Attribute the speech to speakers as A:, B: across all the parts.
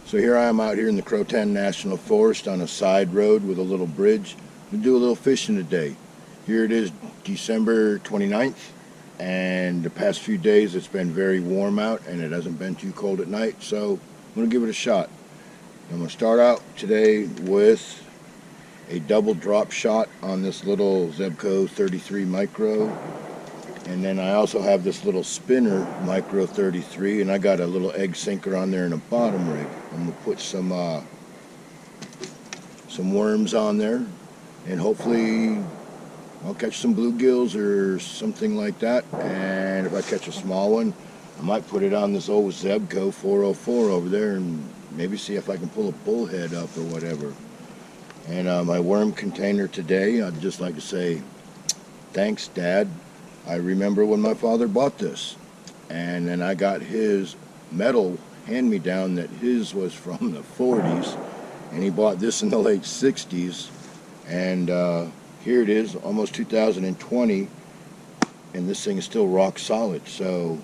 A: So here I am out here in the Croatan National Forest on a side road with a little bridge. We'll do a little fishing today. Here it is, December 29th, and the past few days it's been very warm out and it hasn't been too cold at night, so I'm going to give it a shot. I'm going to start out today with a double drop shot on this little Zebco 33 micro, and then I also have this little spinner micro 33, and I got a little egg sinker on there in a bottom rig. I'm going to put some worms on there, and hopefully I'll catch some bluegills or something like that. And if I catch a small one, I might put it on this old Zebco 404 over there and maybe see if I can pull a bullhead up or whatever. And my worm container today, I'd just like to say thanks, Dad. I remember when my father bought this, and then I got his metal hand-me-down that his was from the 40s, and he bought this in the late 60s, and here it is, almost 2020, and this thing is still rock solid. So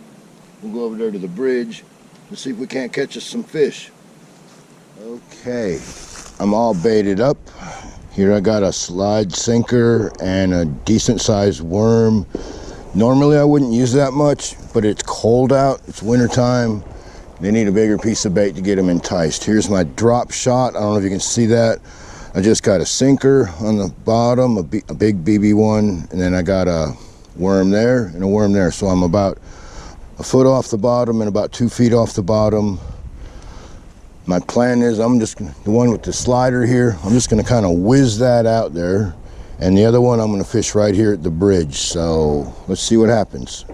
A: we'll go over there to the bridge and see if we can't catch us some fish. Okay, I'm all baited up. Here I got a slide sinker and a decent sized worm. Normally I wouldn't use that much, but it's cold out, it's winter time. They need a bigger piece of bait to get them enticed. Here's my drop shot. I don't know if you can see that. I just got a sinker on the bottom, a big BB one, and then I got a worm there and a worm there. So I'm about a foot off the bottom and about 2 feet off the bottom. My plan is the one with the slider here, I'm just gonna kind of whiz that out there. And the other one I'm going to fish right here at the bridge. So let's see what happens.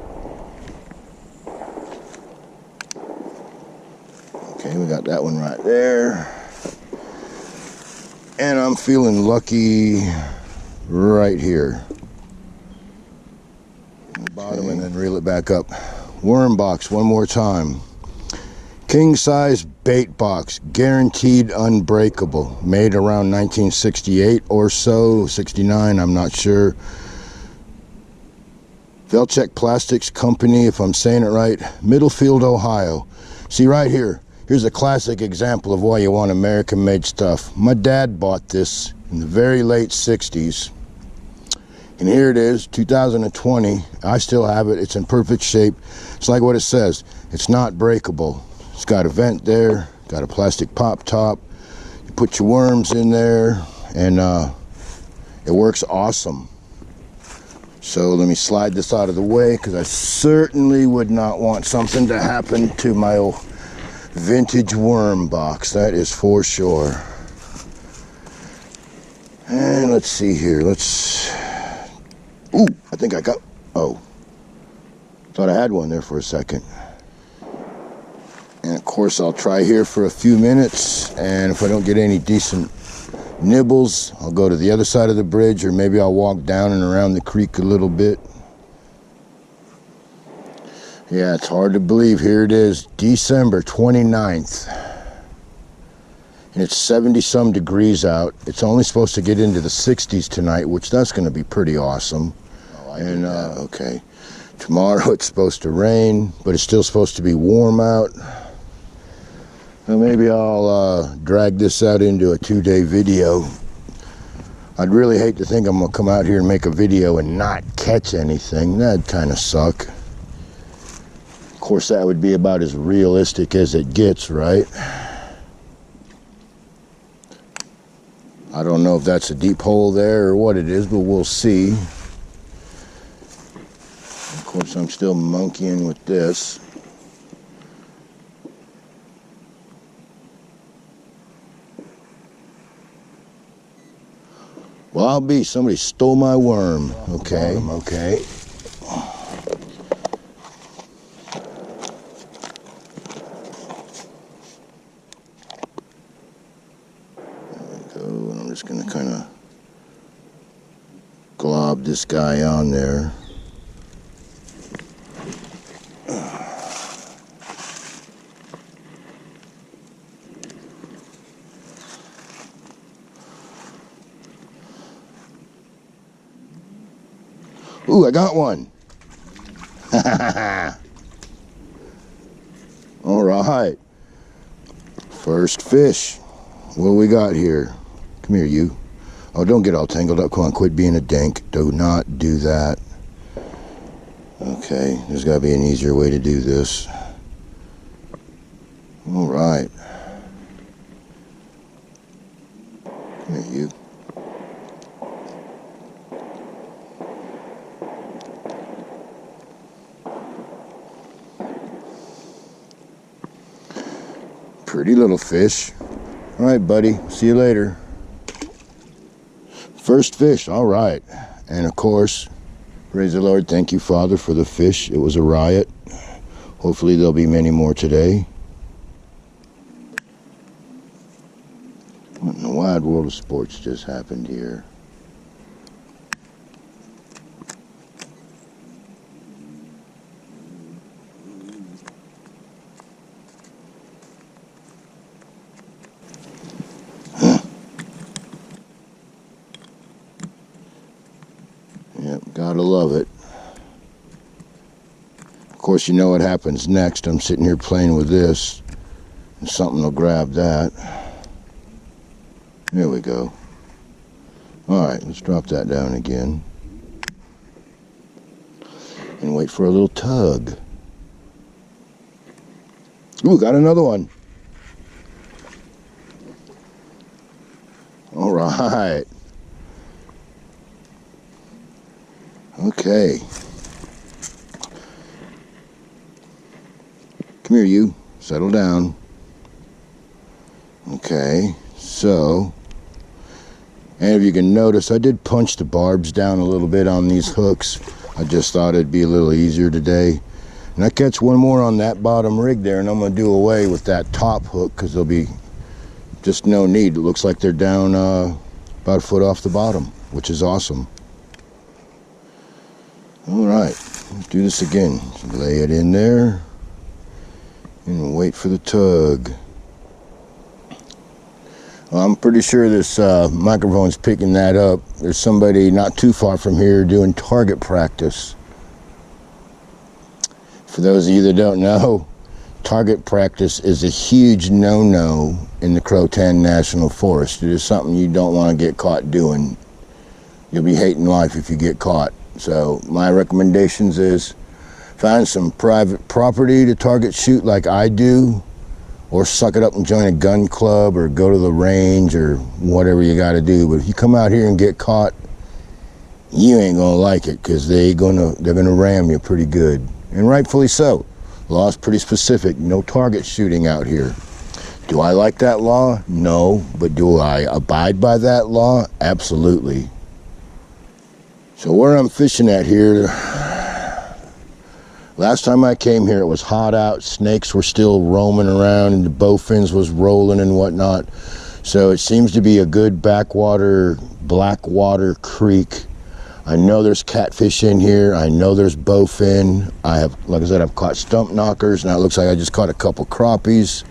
A: Okay, we got that one right there. And I'm feeling lucky right here. The bottom, and then reel it back up. Worm box one more time. King size bait box, guaranteed unbreakable, made around 1968 or so, 69, I'm not sure. Velcheck Plastics Company, if I'm saying it right, Middlefield, Ohio. See right here, here's a classic example of why you want American made stuff. My dad bought this in the very late 60s, and here it is, 2020. I still have it, it's in perfect shape. It's like what it says, it's not breakable. It's got a vent there, got a plastic pop top. You put your worms in there, and it works awesome. So let me slide this out of the way, because I certainly would not want something to happen to my old vintage worm box. That is for sure. And let's see here. Ooh, I think I got, oh. Thought I had one there for a second. And of course I'll try here for a few minutes, and if I don't get any decent nibbles, I'll go to the other side of the bridge, or maybe I'll walk down and around the creek a little bit. Yeah, it's hard to believe. Here it is, December 29th. And it's 70-some degrees out. It's only supposed to get into the 60s tonight, which that's going to be pretty awesome. Okay. Tomorrow it's supposed to rain, but it's still supposed to be warm out. Well, maybe I'll drag this out into a 2-day video. I'd really hate to think I'm gonna come out here and make a video and not catch anything. That'd kind of suck. Of course, that would be about as realistic as it gets, right? I don't know if that's a deep hole there or what it is, but we'll see. Of course, I'm still monkeying with this. Well, I'll be. Somebody stole my worm. Okay, okay. And I'm just going to kind of glob this guy on there. Ooh, I got one. All right. First fish. What we got here? Come here, you. Oh, don't get all tangled up. Come on, quit being a dink. Do not do that. Okay, there's got to be an easier way to do this. All right. Come here, you. Pretty little fish. All right, buddy. See you later. First fish. All right. And of course, praise the Lord. Thank you, Father, for the fish. It was a riot. Hopefully there'll be many more today. What in the wide world of sports just happened here? Yep, gotta love it. Of course, you know what happens next. I'm sitting here playing with this, and something will grab that. There we go. All right, let's drop that down again. And wait for a little tug. Ooh, got another one. All right. Okay. Come here, you. Settle down. Okay, so, and if you can notice, I did punch the barbs down a little bit on these hooks. I just thought it'd be a little easier today. And I catch one more on that bottom rig there, and I'm going to do away with that top hook because there'll be just no need. It looks like they're down about a foot off the bottom, which is awesome. All right, let's do this again. So lay it in there and wait for the tug. Well, I'm pretty sure this microphone's picking that up. There's somebody not too far from here doing target practice. For those of you that don't know, target practice is a huge no-no in the Croatan National Forest. It is something you don't want to get caught doing. You'll be hating life if you get caught. So my recommendations is find some private property to target shoot like I do, or suck it up and join a gun club or go to the range or whatever you got to do. But if you come out here and get caught, you ain't gonna like it, because they're gonna ram you pretty good, and rightfully so. Law's pretty specific. No target shooting out here. Do I like that law? No. But do I abide by that law? Absolutely. So where I'm fishing at here, last time I came here it was hot out, snakes were still roaming around, and the bowfins was rolling and whatnot. So it seems to be a good backwater, blackwater creek. I know there's catfish in here. I know there's bowfin. I have, like I said, I've caught stump knockers. Now it looks like I just caught a couple crappies.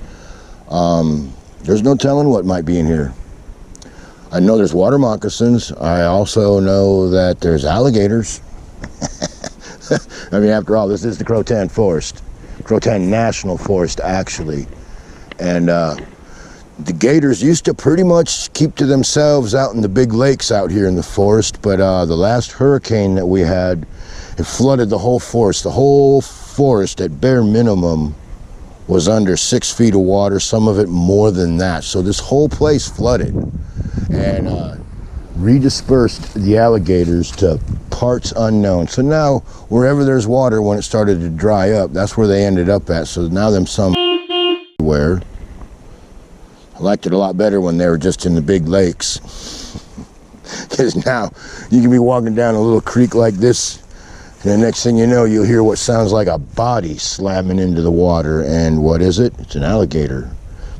A: There's no telling what might be in here. I know there's water moccasins. I also know that there's alligators. I mean, after all, this is the Croatan Forest. Croatan National Forest, actually. And the gators used to pretty much keep to themselves out in the big lakes out here in the forest, but the last hurricane that we had, it flooded the whole forest. The whole forest at bare minimum was under 6 feet of water, some of it more than that. So this whole place flooded and redispersed the alligators to parts unknown. So now wherever there's water, when it started to dry up, that's where they ended up at. So now them some where I liked it a lot better when they were just in the big lakes. Because now you can be walking down a little creek like this, and the next thing you know, you'll hear what sounds like a body slamming into the water. And what is it? It's an alligator.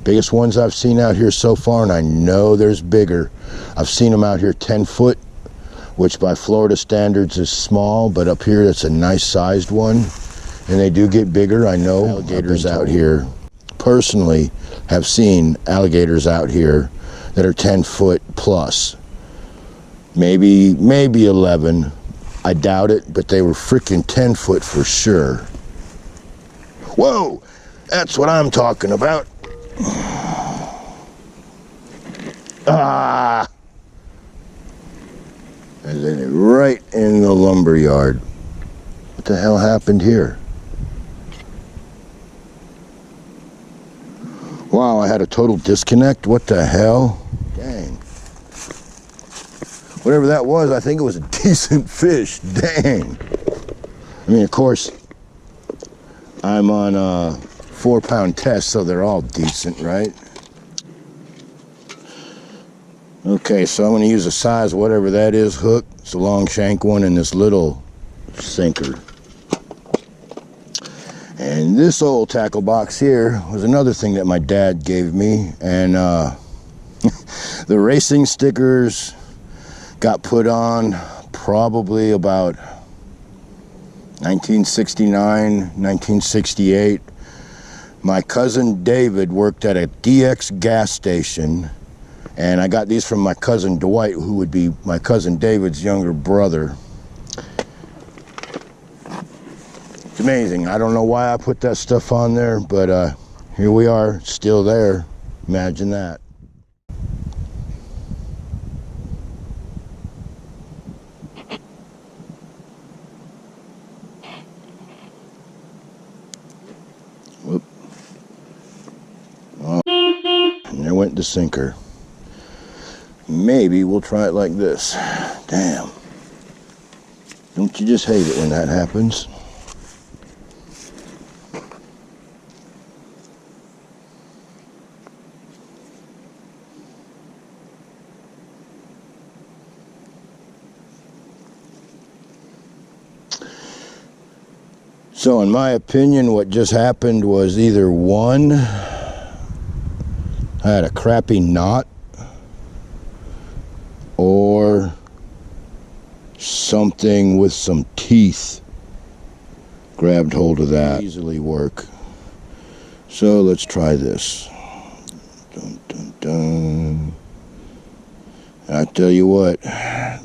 A: Biggest ones I've seen out here so far, and I know there's bigger. I've seen them out here 10 foot, which by Florida standards is small, but up here it's a nice sized one. And they do get bigger. I know alligators out here, personally, have seen alligators out here that are 10 foot plus. Maybe 11. I doubt it, but they were freaking 10 foot for sure. Whoa, that's what I'm talking about. Ah! And then right in the lumber yard. What the hell happened here? Wow, I had a total disconnect. What the hell? Dang. Whatever that was, I think it was a decent fish. Dang. I mean, of course, I'm on a 4-pound test, so they're all decent, right? Okay, so I'm going to use a size, whatever that is, hook. It's a long shank one and this little sinker. And this old tackle box here was another thing that my dad gave me. And the racing stickers got put on probably about 1969, 1968. My cousin David worked at a DX gas station, and I got these from my cousin Dwight, who would be my cousin David's younger brother. It's amazing. I don't know why I put that stuff on there, but here we are, still there. Imagine that. Whoop. Oh, and there went the sinker. Maybe we'll try it like this. Damn. Don't you just hate it when that happens? So in my opinion, what just happened was either one, I had a crappie knot, or something with some teeth grabbed hold of that. Easily work. So let's try this. Dun, dun, dun. And I tell you what, the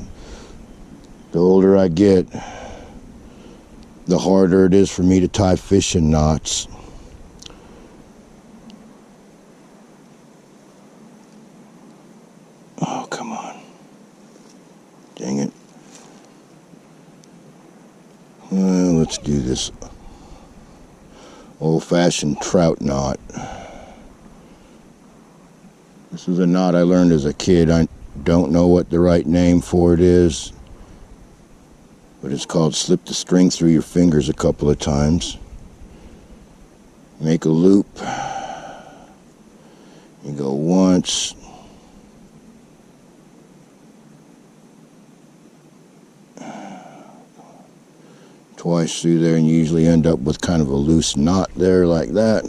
A: older I get, the harder it is for me to tie fishing knots. Oh, come on. Dang it. Well, let's do this old-fashioned trout knot. This is a knot I learned as a kid. I don't know what the right name for it is, but it's called slip the string through your fingers a couple of times. Make a loop. You go once. Twice through there, and you usually end up with kind of a loose knot there like that.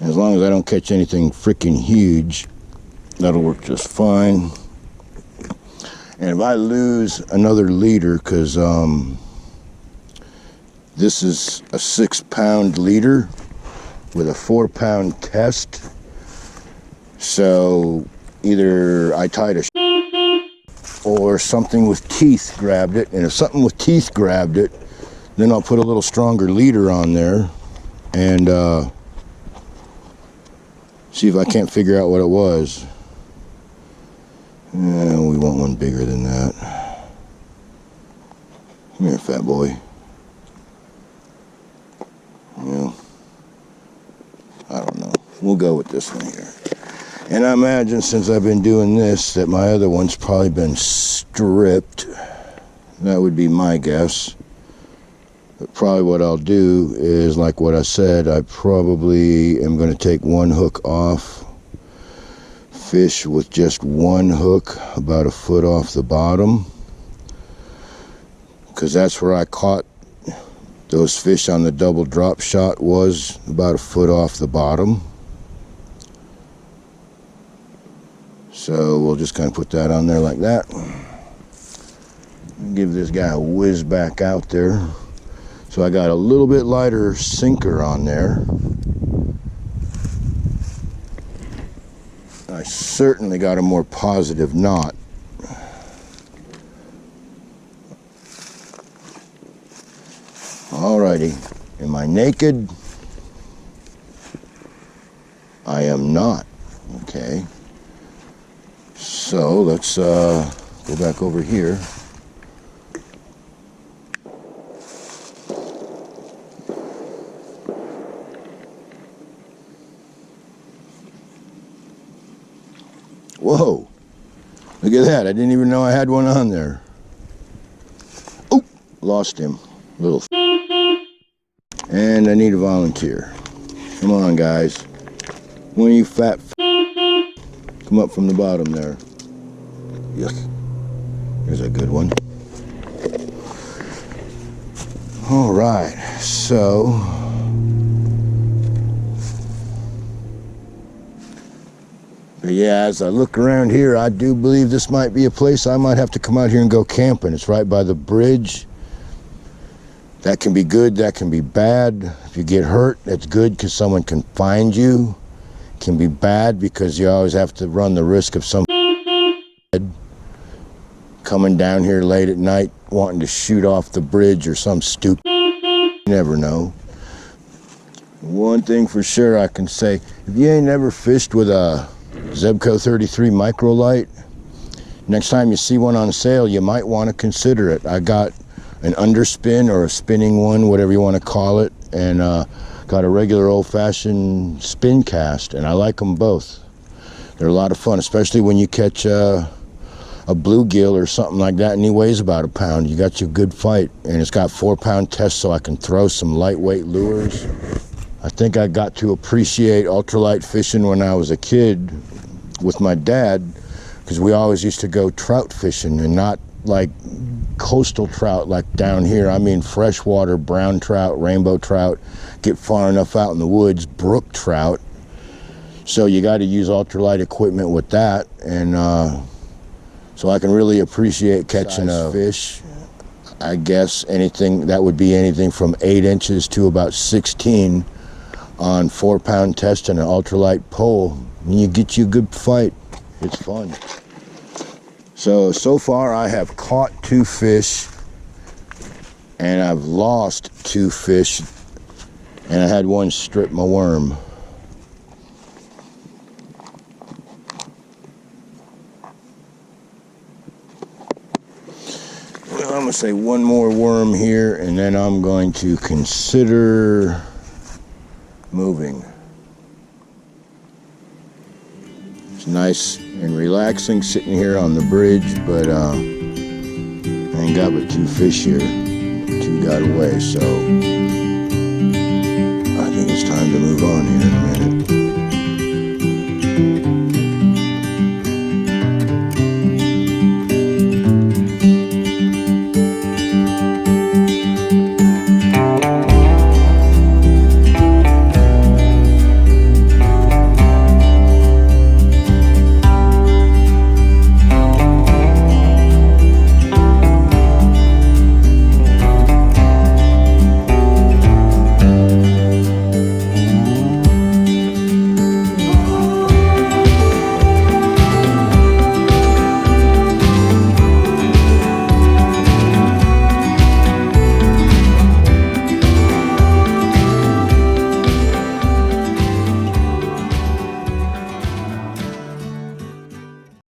A: As long as I don't catch anything freaking huge, that'll work just fine. And if I lose another leader, because this is a 6-pound leader with a 4-pound test, so either I tied a or something with teeth grabbed it, and if something with teeth grabbed it, Then I'll put a little stronger leader on there and see if I can't figure out what it was. We want one bigger than that. Come here, fat boy. Well, I don't know. We'll go with this one here. And I imagine since I've been doing this that my other one's probably been stripped. That would be my guess. But probably what I'll do is, like what I said, I probably am going to take one hook off, fish with just one hook about a foot off the bottom, because that's where I caught those fish on the double drop shot, was about a foot off the bottom. So we'll just kind of put that on there like that. Give this guy a whiz back out there. So I got a little bit lighter sinker on there. I certainly got a more positive knot. Alrighty, am I naked? I am not. Okay. So let's go back over here. Whoa, look at that. I didn't even know I had one on there. Oh, lost him. Little. And I need a volunteer. Come on, guys. One of you fat come up from the bottom there. Yes. There's a good one. All right, so yeah, as I look around here, I do believe this might be a place I might have to come out here and go camping. It's right by the bridge. That can be good, that can be bad. If you get hurt, that's good because someone can find you. It can be bad because you always have to run the risk of some coming down here late at night wanting to shoot off the bridge or some stupid. You never know. One thing for sure I can say, if you ain't never fished with a Zebco 33 micro light, next time you see one on sale, you might want to consider it. I got an underspin or a spinning one, whatever you want to call it, and got a regular old-fashioned spin cast, and I like them both. They're a lot of fun, especially when you catch a bluegill or something like that, and he weighs about a pound. You got your good fight, and it's got 4-pound test, so I can throw some lightweight lures. I think I got to appreciate ultralight fishing when I was a kid with my dad, because we always used to go trout fishing, and not like coastal trout like down here. I mean freshwater brown trout, rainbow trout, get far enough out in the woods, brook trout. So you got to use ultralight equipment with that, and so I can really appreciate catching a fish. I guess anything that would be anything from 8 inches to about 16 on 4-pound test and an ultralight pole, and you get you a good fight. It's fun. So far I have caught 2 fish, and I've lost 2 fish, and I had one strip my worm. Well, I'm gonna say one more worm here, and then I'm going to consider moving. It's nice and relaxing sitting here on the bridge, but I ain't got but 2 fish here. 2 got away, so I think it's time to move on here.